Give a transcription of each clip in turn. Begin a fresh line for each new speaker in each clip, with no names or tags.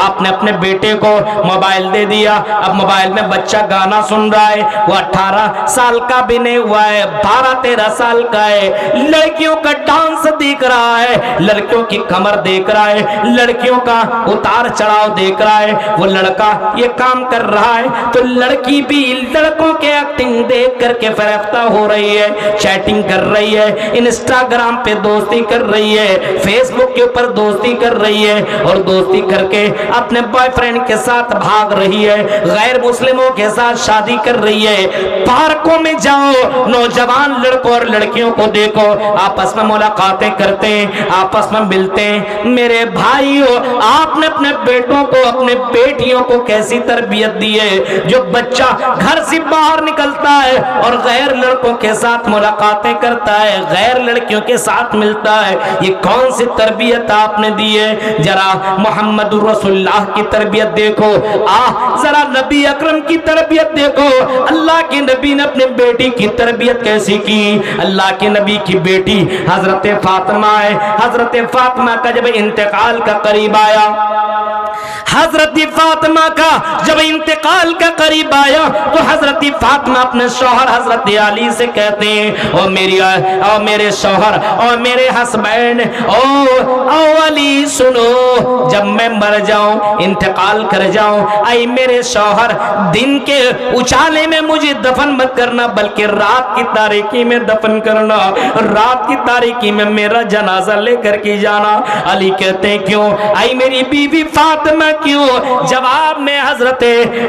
آپ نے اپنے بیٹے کو موبائل دے دیا، اب موبائل میں بچہ گانا سن رہا ہے، وہ 18 سال کا بھی نہیں ہوا ہے، 12-13 سال کا ہے، لڑکیوں کا ڈانس دیکھ رہا ہے، لڑکیوں کی کمر دیکھ رہا ہے، لڑکیوں کا اتار چڑھاؤ دیکھ رہا ہے، وہ لڑکا یہ کام کر رہا ہے تو لڑکی بھی لڑکوں کے ایکٹنگ دیکھ کر کے فریفتہ ہو رہی ہے، چیٹنگ کر رہی ہے، انسٹاگرام پہ دوستی کر رہی ہے، فیس بک کے اوپر دوستی کر رہی ہے، اور دوستی کر کے اپنے بوائے فرینڈ کے ساتھ بھاگ رہی ہے، غیر مسلموں کے ساتھ شادی کر رہی ہے۔ پارکوں میں جاؤ، نوجوان لڑکوں اور لڑکیوں کو دیکھو، آپس میں ملاقاتیں کرتے ہیں، آپس میں ملتے ہیں۔ میرے بھائیو، آپ نے اپنے بیٹوں کو، اپنے بیٹیوں کو کیسی تربیت دی ہے؟ جو بچہ گھر سے باہر نکلتا ہے اور غیر لڑکوں کے ساتھ ملاقاتیں کرتا ہے، غیر لڑکیوں کے ساتھ ملتا ہے، یہ کون سی تربیت آپ نے دی ہے؟ ذرا محمد رسول اللہ کی تربیت دیکھو، ذرا نبی اکرم کی تربیت دیکھو، اللہ کے نبی نے اپنے بیٹی کی تربیت کیسی کی؟ اللہ کے نبی کی بیٹی حضرت فاطمہ ہے، حضرت فاطمہ کا جب انتقال کا قریب آیا، حضرت فاطمہ کا جب انتقال کا قریب آیا تو حضرت فاطمہ اپنے شوہر حضرت علی سے کہتے ہیں، او میرے شوہر، او میرے ہسبینڈ، او علی سنو، جب میں مر جاؤں، انتقال کر جاؤں، اے میرے شوہر، دن کے اجالے میں مجھے دفن مت کرنا بلکہ رات کی تاریکی میں دفن کرنا، رات کی تاریکی میں میرا جنازہ لے کر کے جانا۔ علی کہتے ہیں کیوں؟ اے میری بیوی فاطمہ کیوں؟ جواب میں حضرت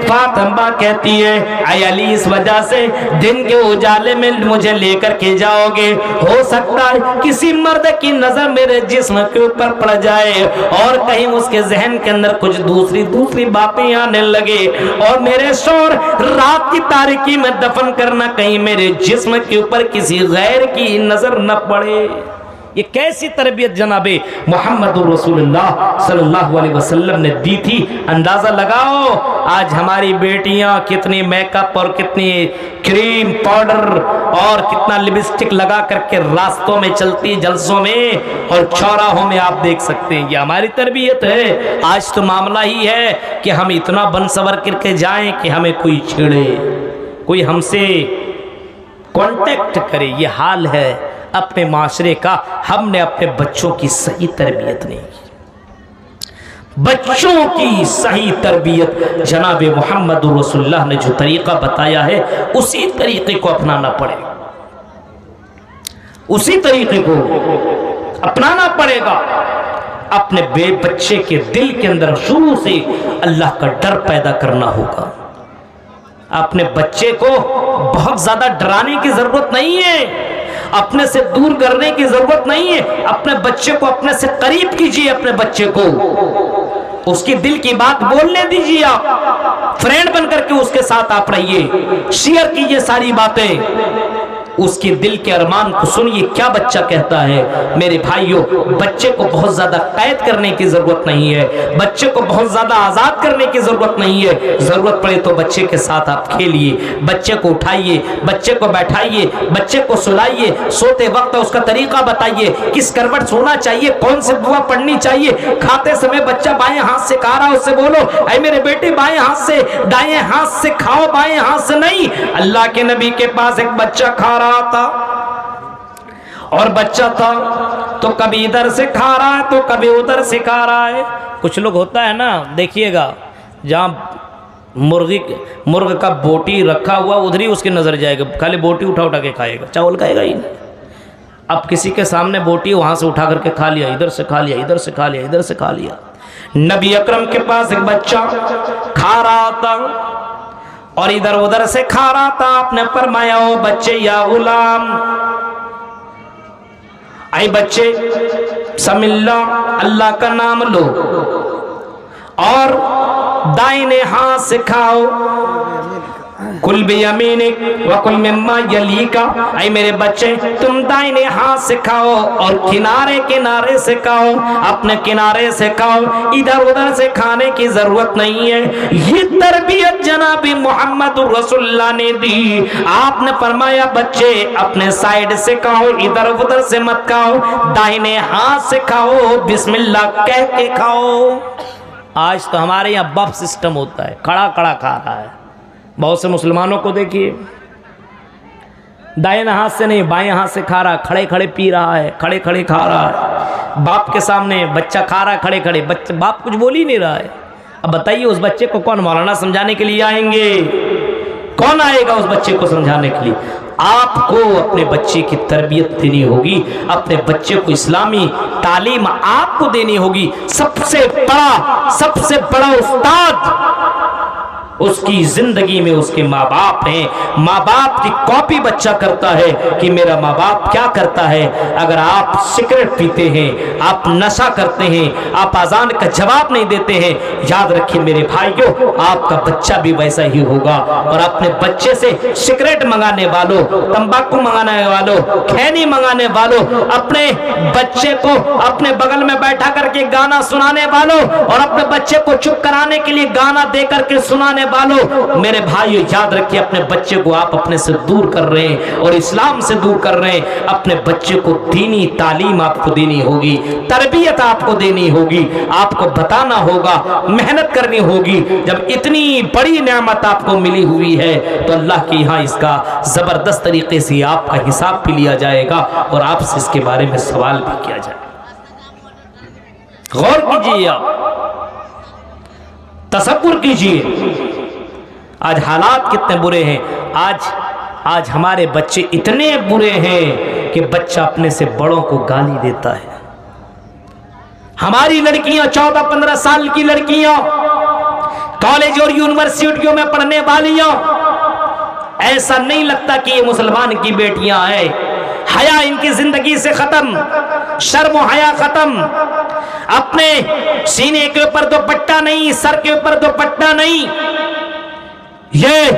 فاطمہ کہتی ہے، اے علی، اس وجہ سے دن کے اجالے میں مجھے لے کر کے جاؤ گے، ہو سکتا ہے کسی مرد کی نظر میرے جسم کے اوپر پڑ جائے اور کہیں اس کے ذہن کے اندر کچھ دوسری باتیں آنے لگے، اور میرے شوہر رات کی تاریکی میں دفن کرنا، کہیں میرے جسم کے اوپر کسی غیر کی نظر نہ پڑے۔ یہ کیسی تربیت جناب محمد رسول اللہ صلی اللہ علیہ وسلم نے دی تھی؟ اندازہ لگاؤ آج ہماری بیٹیاں کتنی میک اپ اور کتنی کریم پاؤڈر اور کتنا لپسٹک لگا کر کے راستوں میں چلتی، جلسوں میں اور چوراہوں میں آپ دیکھ سکتے ہیں۔ یہ ہماری تربیت ہے؟ آج تو معاملہ ہی ہے کہ ہم اتنا بن سور کر کے جائیں کہ ہمیں کوئی چھیڑے، کوئی ہم سے کانٹیکٹ کرے۔ یہ حال ہے اپنے معاشرے کا۔ ہم نے اپنے بچوں کی صحیح تربیت نہیں کی۔ بچوں کی صحیح تربیت جناب محمد رسول اللہ نے جو طریقہ بتایا ہے اسی طریقے کو اپنانا پڑے گا، اسی طریقے کو اپنانا پڑے گا۔ اپنے بچے کے دل کے اندر شروع سے اللہ کا ڈر پیدا کرنا ہوگا۔ اپنے بچے کو بہت زیادہ ڈرانے کی ضرورت نہیں ہے، اپنے سے دور کرنے کی ضرورت نہیں ہے۔ اپنے بچے کو اپنے سے قریب کیجئے، اپنے بچے کو اس کی دل کی بات بولنے دیجئے، آپ فرینڈ بن کر کے اس کے ساتھ آپ رہیے، شیئر کیجئے ساری باتیں، اس کے دل کے ارمان کو سنیے کیا بچہ کہتا ہے۔ میرے بھائیوں، بچے کو بہت زیادہ قید کرنے کی ضرورت نہیں ہے، بچے کو بہت زیادہ آزاد کرنے کی ضرورت نہیں ہے۔ ضرورت پڑے تو بچے کے ساتھ آپ کھیلیے، بچے کو اٹھائیے، بچے کو بیٹھائیے، بچے کو سلائیے، سوتے وقت اس کا طریقہ بتائیے، کس کروٹ سونا چاہیے، کون سے دعا پڑھنی چاہیے۔ کھاتے سمے بچہ بائیں ہاتھ سے کھا رہا ہے، اس سے بولو اے میرے بیٹے بائیں ہاتھ سے، دائیں ہاتھ سے کھاؤ، بائیں ہاتھ سے نہیں۔ اللہ کے نبی کے پاس ایک بچہ کھا رہا تھا، اور بچہ تھا تو کبھی ادھر سے کھا رہا ہے تو کبھی ادھر سے کھا رہا ہے۔ کچھ لوگ ہوتا ہے نا، دیکھیے گا جہاں مرغ کا بوٹی رکھا ہوا ادھر ہی اس کی نظر جائے گا، خالی بوٹی اٹھا کے کھائے گا، چاول کھائے گا ہی نہیں۔ اب کسی کے سامنے بوٹی وہاں سے اٹھا کر کے کھا لیا، ادھر سے کھا لیا، ادھر سے کھا لیا، ادھر سے کھا لیا۔ نبی اکرم کے پاس ایک بچہ کھا رہا تھا اور ادھر ادھر سے کھا رہا تھا۔ آپ نے فرمایا او بچے، یا غلام، اے بچے سم اللہ، اللہ کا نام لو اور دائنے ہاتھ سے کھاؤ، کل بیمینک وکل مما یلیک، اے میرے بچے تم دائنے ہاتھ سے کھاؤ اور کنارے کنارے سے کھاؤ، اپنے کنارے سے کھاؤ، ادھر ادھر سے کھانے کی ضرورت نہیں ہے۔ یہ تربیت جناب محمد رسول اللہ نے دی۔ آپ نے فرمایا بچے اپنے سائیڈ سے کھاؤ، ادھر ادھر سے مت کھاؤ، دائنے ہاتھ سے کھاؤ، بسم اللہ کہہ کے کھاؤ۔ آج تو ہمارے یہاں بف سسٹم ہوتا ہے، کھڑا کھڑا کھا رہا ہے۔ بہت سے مسلمانوں کو دیکھیے دائیں ہاتھ سے نہیں بائیں ہاتھ سے کھا رہا ہے، کھڑے کھڑے پی رہا ہے، کھڑے کھڑے کھا رہا ہے، باپ کے سامنے بچہ کھا رہا ہے کھڑے کھڑے، باپ کچھ بول ہی نہیں رہا ہے۔ اب بتائیے اس بچے کو کون مولانا سمجھانے کے لیے آئیں گے؟ کون آئے گا اس بچے کو سمجھانے کے لیے؟ آپ کو اپنے بچے کی تربیت دینی ہوگی، اپنے بچے کو اسلامی تعلیم آپ کو دینی ہوگی۔ سب سے بڑا استاد اس کی زندگی میں اس کے ماں باپ ہیں۔ ماں باپ کی کاپی بچہ کرتا ہے کہ میرا ماں باپ کیا کرتا ہے۔ اگر آپ سگریٹ پیتے ہیں، آپ نشہ کرتے ہیں، آپ اذان کا جواب نہیں دیتے ہیں، یاد رکھیے میرے بھائیوں آپ کا بچہ بھی ویسا ہی ہوگا۔ اور اپنے بچے سے سگریٹ منگانے والوں، تمباکو منگانے والوں، کھینی منگانے والوں، اپنے بچے کو اپنے بغل میں بیٹھا کر کے گانا سنانے والوں اور اپنے بچے کو چپ کرانے کے لیے گانا دے کر کے سنانے والوں، میرے بھائیو یاد رکھیے اپنے بچے کو آپ اپنے سے دور کر رہے ہیں اور اسلام سے دور کر رہے ہیں۔ اپنے بچے کو دینی تعلیم آپ کو دینی ہوگی، تربیت آپ کو دینی ہوگی، آپ کو بتانا ہوگا، محنت کرنی ہوگی۔ جب اتنی بڑی نعمت آپ کو ملی ہوئی ہے تو اللہ کے یہاں اس کا زبردست طریقے سے آپ کا حساب بھی لیا جائے گا اور آپ سے اس کے بارے میں سوال بھی کیا جائے گا۔ غور کیجیے، آپ تصور کیجیے آج حالات کتنے برے ہیں۔ آج ہمارے بچے اتنے برے ہیں کہ بچہ اپنے سے بڑوں کو گالی دیتا ہے۔ ہماری لڑکیاں 14-15 سال کی لڑکیاں، کالج اور یونیورسٹیوں میں پڑھنے والیاں، ایسا نہیں لگتا کہ یہ مسلمان کی بیٹیاں ہیں۔ حیا ان کی زندگی سے ختم، شرم و حیا ختم، اپنے سینے کے اوپر دوپٹہ نہیں، سر کے اوپر دوپٹہ نہیں، یہ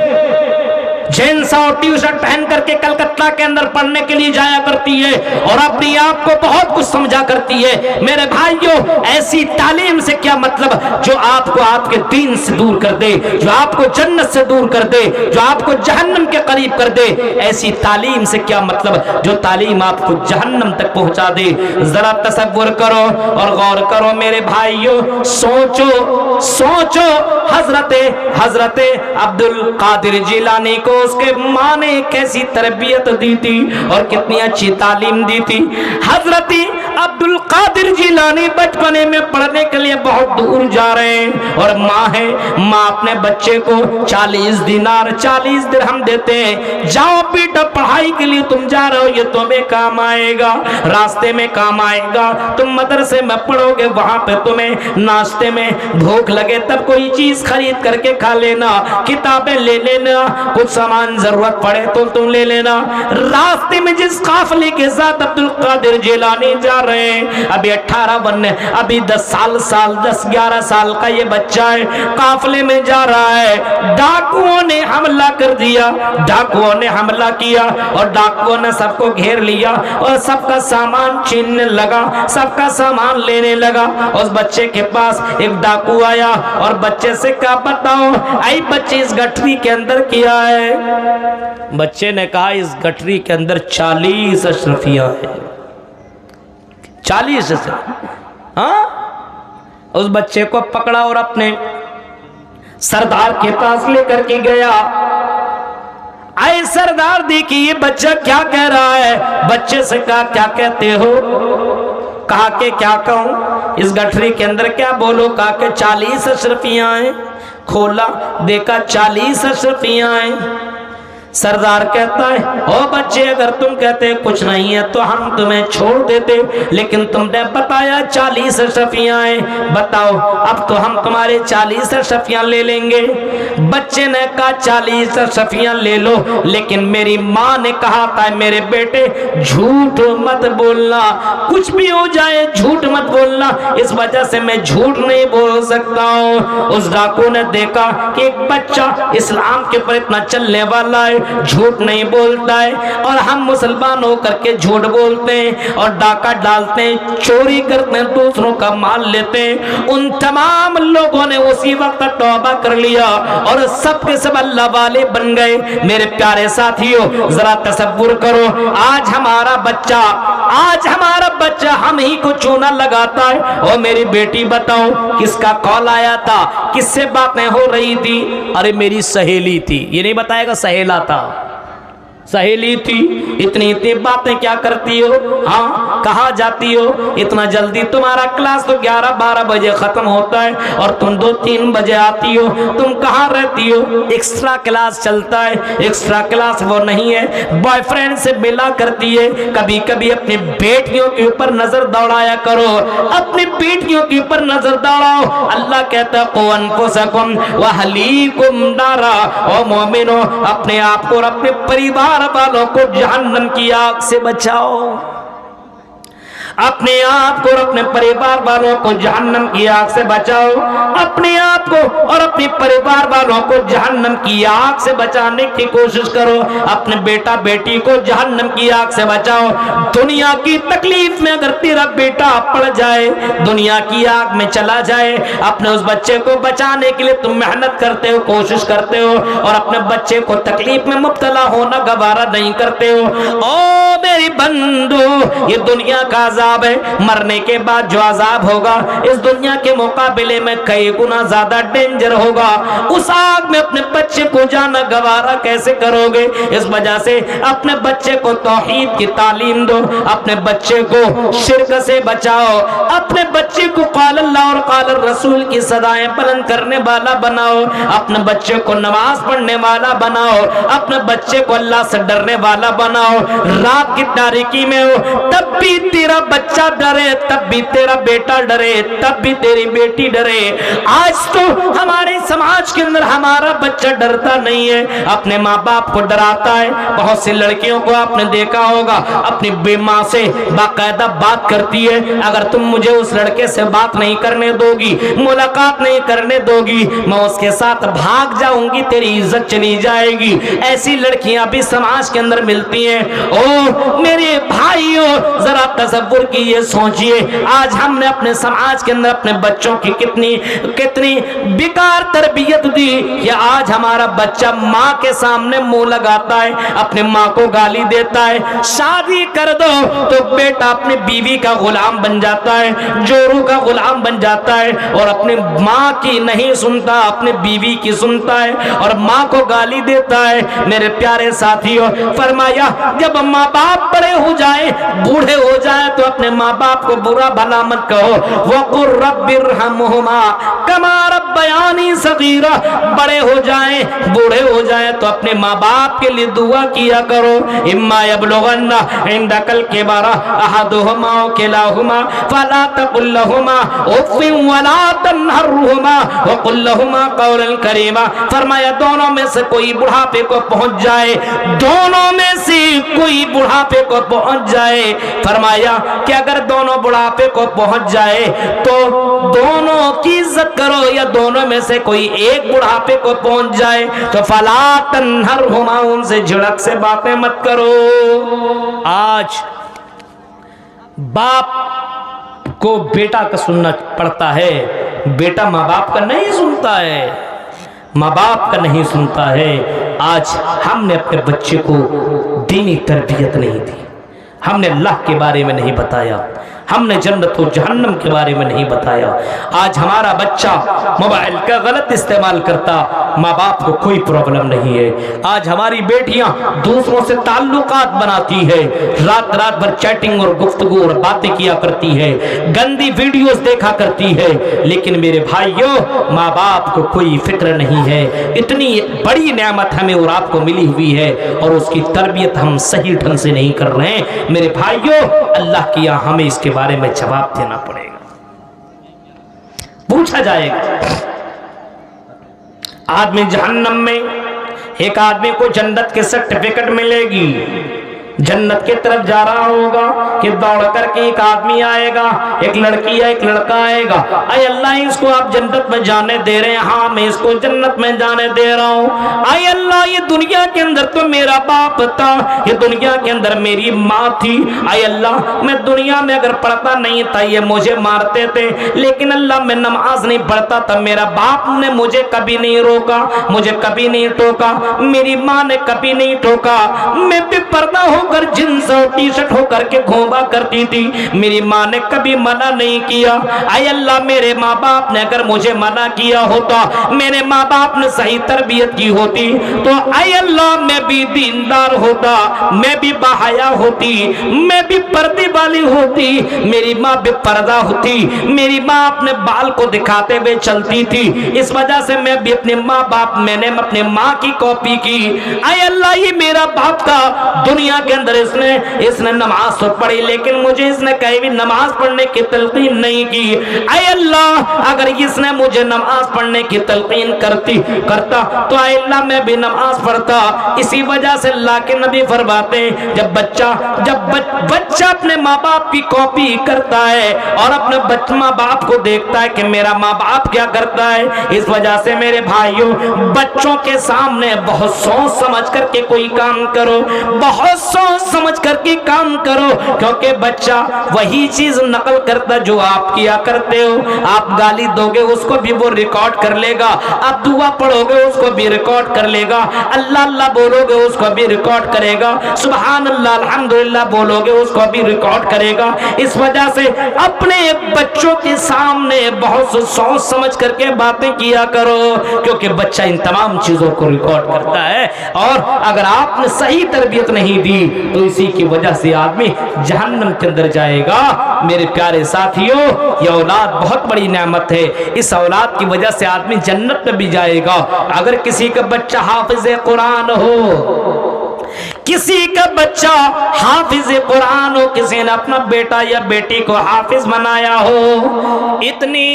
جینس اور ٹی شرٹ پہن کر کے کلکتہ کے اندر پڑھنے کے لیے جایا کرتی ہے اور اپنی آپ کو بہت کچھ سمجھا کرتی ہے۔ میرے بھائیوں ایسی تعلیم سے کیا مطلب جو آپ کو آپ کے دین سے دور کر دے، جو آپ کو جنت سے دور کر دے، جو آپ کو جہنم کے قریب کر دے۔ ایسی تعلیم سے کیا مطلب جو تعلیم آپ کو جہنم تک پہنچا دے۔ ذرا تصور کرو اور غور کرو میرے بھائیوں، سوچو حضرت عبد القادر جیلانی کو اس کے ماں نے کیسی تربیت دی تھی اور کتنی اچھی تعلیم دی تھی۔ حضرت عبد القادر جیلانی بچپنے میں پڑھنے کے لیے بہت دور جا رہے ہیں اور ماں ہے، ماں اپنے بچے کو 40 دینار 40 درہم دیتے ہیں، جاؤ بیٹا پڑھائی کے لیے تم جا رہے ہو، یہ تمہیں کام آئے گا، راستے میں کام آئے گا، تم مدرسے میں پڑھو گے، وہاں پہ تمہیں ناشتے میں بھوک لگے تب کوئی چیز خرید کر کے کھا لینا، کتابیں لے لینا، کچھ سامان ضرورت پڑے تو تم لے لینا۔ راستے میں جس قافلے کے ساتھ عبد القادر جیلانی جا رہے ہیں، ابھی 10-11 سال کا یہ بچہ ہے، قافلے میں جا رہا ہے، ڈاکوؤں نے حملہ کر دیا، ڈاکوؤں نے حملہ کیا اور ڈاکوؤں نے سب کو گھیر لیا اور سب کا سامان چھیننے لگا، سب کا سامان لینے لگا۔ اس بچے کے پاس ایک ڈاکو آیا اور بچے سے کہا بتاؤ اے بچے اس گٹھری کے اندر کیا ہے؟ بچے نے کہا اس گٹھری کے اندر 40 اشرفیاں ہیں۔ 40 اشرفیاں؟ ہاں؟ اس بچے کو پکڑا اور اپنے سردار کے پاس لے کر کے گیا۔ اے سردار دیکھیے یہ بچہ کیا کہہ رہا ہے؟ بچے سے کہا کیا کہتے ہو؟ کہا کہ کیا کہوں، اس گٹھری کے اندر کیا بولو؟ کہا کہ 40 اشرفیاں ہیں۔ کھولا دیکھا 40 اشرفیاں ہیں۔ سردار کہتا ہے او بچے اگر تم کہتے کچھ نہیں ہے تو ہم تمہیں چھوڑ دیتے، لیکن تم نے بتایا 40 اشرفیاں ہیں، بتاؤ اب تو ہم تمہارے 40 اشرفیاں لے لیں گے۔ بچے نے کہا 40 اشرفیاں لے لو، لیکن میری ماں نے کہا تھا میرے بیٹے جھوٹ مت بولنا، کچھ بھی ہو جائے جھوٹ مت بولنا، اس وجہ سے میں جھوٹ نہیں بول سکتا ہوں۔ اس ڈاکو نے دیکھا کہ ایک بچہ اسلام کے پر اتنا چلنے والا ہے، جھوٹ نہیں بولتا ہے، اور ہم مسلمان ہو کر کے جھوٹ بولتے ہیں اور ڈاکہ ڈالتے ہیں، چوری کرتے ہیں، دوسروں کا مال لیتے ہیں۔ ان تمام لوگوں نے وہ उसी वक्त तौबा कर लिया और सब के सब अल्लाह वाले बन गए। मेरे प्यारे साथियों, जरा तसव्वुर करो, आज हमारा बच्चा हम ही को चूना लगाता है। और मेरी बेटी बताओ, किसका कॉल आया था, किससे बातें हो रही थी? अरे मेरी सहेली थी। ये नहीं बताएगा सहेला था, सहेली थी। इतनी इतनी बातें क्या करती हो? हाँ, कहाँ जाती हो? इतना जल्दी तुम्हारा क्लास तो 11-12 बजे खत्म होता है और तुम 2-3 बजे आती हो। तुम कहाँ रहती हो? एक्स्ट्रा क्लास चलता है। एक्स्ट्रा क्लास वो नहीं है, बॉयफ्रेंड से मिला करती है। कभी कभी अपनी बेटियों के ऊपर नजर दौड़ाया करो, अपनी बेटियों के ऊपर नजर दौड़ाओ। अल्लाह कहता है क़ु अनफुसकुम व अहलीकुम नारा। ओ मोमिनो, अपने आप को और अपने परिवार वालों को जहन्नम की आग से बचाओ। अपने आप को और अपने परिवार वालों को जहन्नम की आग से बचाओ। अपने आप को और अपने परिवार वालों को जहन्नम की आग से बचाने की कोशिश करो। अपने बेटा बेटी को जहन्नम की आग से बचाओ। दुनिया की तकलीफ में अगर तेरा बेटा पड़ जाए, दुनिया की आग में चला जाए, अपने उस बच्चे को बचाने के लिए तुम मेहनत करते हो, कोशिश करते हो और अपने बच्चे को तकलीफ में मुब्तला होना गवारा नहीं करते हो। ओ मेरी बंदो, ये दुनिया का है, मरने के बाद जो अजाब होगा इस दुनिया के मुकाबले में कई गुना ज्यादा डेंजर होगा। उस आग में अपने बच्चे को जाना गवारा कैसे करोगे? इस वजह से अपने बच्चे को तौहीद की तालीम दो, अपने बच्चे को शिर्क से बचाओ, अपने बच्चे को क़ाल अल्लाह और क़ाल रसूल की सदाएं बुलंद करने वाला बनाओ, अपने बच्चे को नमाज पढ़ने वाला बनाओ, अपने बच्चे को अल्लाह से डरने वाला बनाओ। रात की तारीकी में हो तब भी तेरा बच्चा डरे, तब भी तेरा बेटा डरे, तब भी तेरी बेटी डरे। आज तो हमारे समाज के अंदर हमारा बच्चा डरता नहीं है, अपने माँ बाप को डराता है। बहुत सी लड़कियों को आपने देखा होगा अपनी माँ से बाकायदा बात करती है, अगर तुम मुझे उस लड़के से बात नहीं करने दोगी, मुलाकात नहीं करने दोगी, मैं उसके साथ भाग जाऊंगी, तेरी इज्जत चली जाएगी। ऐसी लड़कियां भी समाज के अंदर मिलती हैं। ओ मेरे भाइयों, जरा तसव्वुर की ये सोचिए, आज हमने अपने समाज के अंदर अपने बच्चों की कितनी बेकार तरबियत दी। या आज हमारा बच्चा माँ के सामने मुंह लगाता है, अपने माँ को गाली देता है। शादी कर दो तो बेटा अपनी बीवी का गुलाम बन जाता है, जोरू का गुलाम बन जाता है और अपनी माँ की नहीं सुनता, अपने बीवी की सुनता है और माँ को गाली देता है। मेरे प्यारे साथियों, फरमाया जब माँ बाप बड़े हो जाए, बूढ़े हो जाए तो अपने माँ बाप को बुरा भला मत कहो। वक़ुर रब्बिरहमुहुमा कमा रब्बयानी सगीरा। बड़े हो जाए, बूढ़े हो जाए तो अपने माँ बाप के लिए दुआ किया करो। इम्मा यबलुगन्ना इंदकल किबरा अहदुहुमा औ किलाहुमा फला तकुल लहुमा उफ़्फ़िन वला तन्हरहुमा वक़ुल लहुमा क़ौलन करीमा। फरमाया दोनों में से कोई बुढ़ापे को पहुंच जाए, दोनों में से कोई बुढ़ापे को पहुंच जाए, फरमाया कि अगर दोनों बुढ़ापे को पहुंच जाए तो दोनों की इज्जत करो, या दोनों में से कोई एक बुढ़ापे को पहुंच जाए तो फला तन्हरहुमा, उनसे झिड़क से बातें मत करो। आज बाप को बेटा का सुनना पड़ता है, बेटा माँ बाप का नहीं सुनता है, माँ बाप का नहीं सुनता है। आज हमने अपने बच्चे को दीनी तरबियत नहीं दी, हमने अल्लाह के बारे में नहीं बताया, हमने जन्नत और जहन्नम के बारे में नहीं बताया। आज हमारा बच्चा मोबाइल का गलत इस्तेमाल करता, माँ बाप को कोई प्रॉब्लम नहीं है। आज हमारी बेटियां दूसरों से ताल्लुकात बनाती है, रात रात भर चैटिंग और गुफ्तगू और बातें किया करती है, गंदी वीडियोस देखा करती है, लेकिन मेरे भाइयों माँ बाप को कोई फिक्र नहीं है। इतनी बड़ी नेमत हमें और आपको मिली हुई है और उसकी तरबियत हम सही ढंग से नहीं कर रहे हैं। मेरे भाइयों, अल्लाह की यहाँ हमें इसके बारे में जवाब देना पड़ेगा, पूछा जाएगा। आदमी जहन्नम में, एक आदमी को जन्नत के सर्टिफिकेट मिलेगी, जन्नत की तरफ जा रहा होगा कि दौड़ करके एक आदमी आएगा, एक लड़की या एक लड़का आएगा, अय अल्लाह इसको आप जन्नत में जाने दे रहे हैं? हाँ मैं इसको जन्नत में जाने दे रहा हूँ। अय अल्लाह ये दुनिया के अंदर तो मेरा बाप था, ये दुनिया के अंदर मेरी माँ थी, अय अल्लाह मैं दुनिया में अगर पढ़ता नहीं था ये मुझे मारते थे, लेकिन अल्लाह मैं नमाज नहीं पढ़ता था, मेरा बाप ने मुझे कभी नहीं रोका, मुझे कभी नहीं टोका, मेरी माँ ने कभी नहीं टोका, मैं बेपर्दा होकर जींस और टी शर्ट होकर के घूमा करती थी, मेरी माँ ने कभी मना नहीं किया। आय अल्लाह मेरे माँ बाप ने अगर मुझे मना किया होता, मेरे माँ बाप ने सही तरबियत की होती तो आय अल्लाह मैं भी दीनदार होता, मैं भी बहाया होती, मैं भी पर्दे वाली होती, मेरी माँ भी पर्दा होती, मेरी माँ अपने बाल को दिखाते हुए चलती थी, इस वजह से मैं भी अपने माँ बाप मैंने अपने माँ की कॉपी की। आय अल्लाह ये मेरा बाप था, दुनिया के अंदर इसने नमाज तो पढ़ी लेकिन मुझे इसने कहीं भी नमाज पढ़ने की तलकीन नहीं की। आय अल्लाह अगर इसने मुझे नमाज पढ़ने की तलकीन करता तो आय अल्लाह मैं भी नमाज पढ़ता। इसी वजह से अल्लाह के नबी फरमाते जब बच्चा अपने माँ बाप की कॉपी करता है और अपने माँ बाप को देखता है कि मेरा माँ बाप क्या करता है, इस वजह से मेरे भाइयों बच्चों के सामने बहुत सोच समझ करके कोई काम करो, बहुत सोच समझ करके काम करो, क्योंकि बच्चा वही चीज नकल करता जो आप किया करते हो। आप गाली दोगे उसको भी वो रिकॉर्ड कर लेगा, आप दुआ पढ़ोगे उसको भी रिकॉर्ड कर लेगा, अल्लाह अल्लाह बोलोगे उसको भी रिकॉर्ड करेगा, सुभान अल्लाह अल्हम्दुलिल्लाह बोलोगे उसको भी रिकॉर्ड करेगा। इस वजह से अपने बच्चों के सामने बहुत सोच समझ करके बातें किया करो, क्योंकि बच्चा इन तमाम चीजों को रिकॉर्ड करता है। और अगर आपने सही तरबियत नहीं दी तो इसी की वजह से आदमी जहन्नम के अंदर जाएगा। मेरे प्यारे साथियों ये औलाद बहुत बड़ी नेमत है, इस औलाद की वजह से आदमी जन्नत में भी जाएगा। अगर किसी का बच्चा हाफिज कुरान हो, किसी का बच्चा हाफिज कुरान हो, किसी ने अपना बेटा या बेटी को हाफिज बनाया हो, इतनी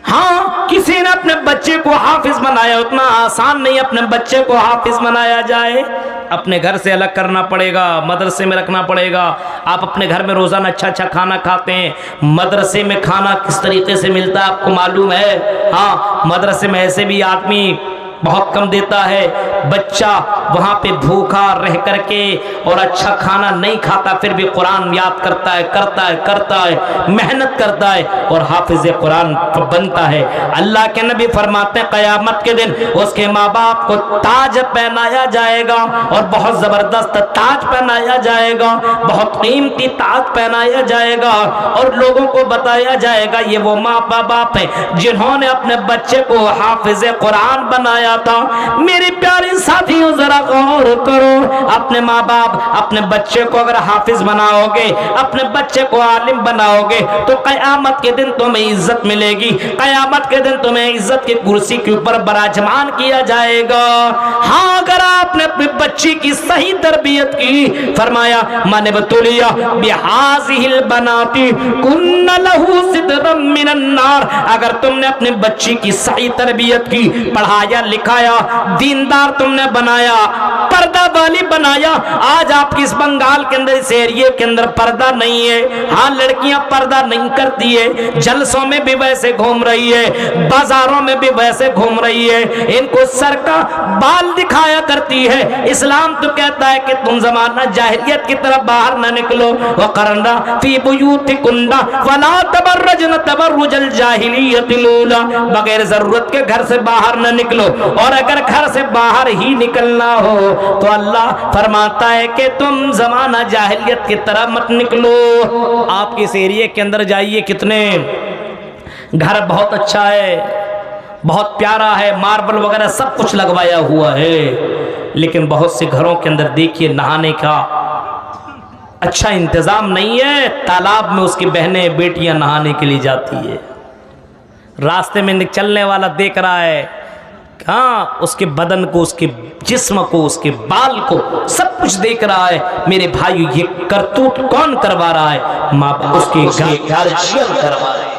हाँ किसी ने अपने बच्चे को हाफिज बनाया, उतना आसान नहीं अपने बच्चे को हाफिज बनाया जाए। अपने घर से अलग करना पड़ेगा, मदरसे में रखना पड़ेगा। आप अपने घर में रोजाना अच्छा खाना खाते हैं, मदरसे में खाना किस तरीके से मिलता है आपको मालूम है? हाँ मदरसे में ऐसे भी आदमी बहुत कम देता है, बच्चा वहाँ पे भूखा रह करके और अच्छा खाना नहीं खाता फिर भी कुरान याद करता है, मेहनत करता है और हाफिज कुरान बनता है। अल्लाह के नबी फरमाते हैं क़यामत के दिन उसके माँ बाप को ताज पहनाया जाएगा और बहुत जबरदस्त ताज पहनाया जाएगा, बहुत कीमती ताज पहनाया जाएगा और लोगों को बताया जाएगा ये वो माँ बाप है जिन्होंने अपने बच्चे को हाफिज कुरान बनाया था। मेरे प्यारे साथियों जरा गौर करो, अपने माँ बाप अपने बच्चे को अगर हाफिज बनाओगे, अपने बच्चे को आलिम बनाओगे तो क़यामत के दिन तुम्हें इज्जत मिलेगी, क़यामत के दिन तुम्हें इज्जत की कुर्सी के ऊपर बराजमान किया जाएगा। हाँ अगर आपने अपने बच्ची की सही तरबियत की, फरमाया मन बतुलिया बिहाज़िहिल बनाती कुन्ना लहू सिद्रम मिनन नार, अगर तुमने अपनी बच्ची की सही तरबियत की, पढ़ाया लिखाया, दीनदार तुमने बनाया, पर्दा वाली बनाया। आज आपकी इस बंगाल के अंदर इस एरिया के अंदर पर्दा नहीं है, हाँ लड़कियां पर्दा नहीं करती है, जलसों में भी वैसे घूम रही है, बाजारों में भी वैसे घूम रही है, इनको सर का बाल दिखाया करती है। इस्लाम तो कहता है कि तुम जमाना जाहिलियत की तरफ बाहर न निकलो, वक़रना फी बुयूतिकुन्ना वला तबर्रजना तबर्रुजल जाहिलियतिल ऊला, बगैर जरूरत के घर से बाहर न निकलो, और अगर घर से बाहर ही निकलना हो तो अल्लाह फरमाता है कि तुम जमाना जाहिलियत की तरफ मत निकलो। आप इस एरिया के अंदर जाइए, कितने घर बहुत अच्छा है, बहुत प्यारा है, मार्बल वगैरह सब कुछ लगवाया हुआ है, लेकिन बहुत से घरों के अंदर देखिए नहाने का अच्छा इंतजाम नहीं है। तालाब में उसकी बहनें बेटियां नहाने के लिए जाती है, रास्ते में चलने वाला देख रहा है, हाँ उसके बदन को, उसके जिस्म को, उसके बाल को सब कुछ देख रहा है। मेरे भाई ये करतूत कौन करवा रहा है? माँ बाप उसके गार्जियन करवा रहे हैं।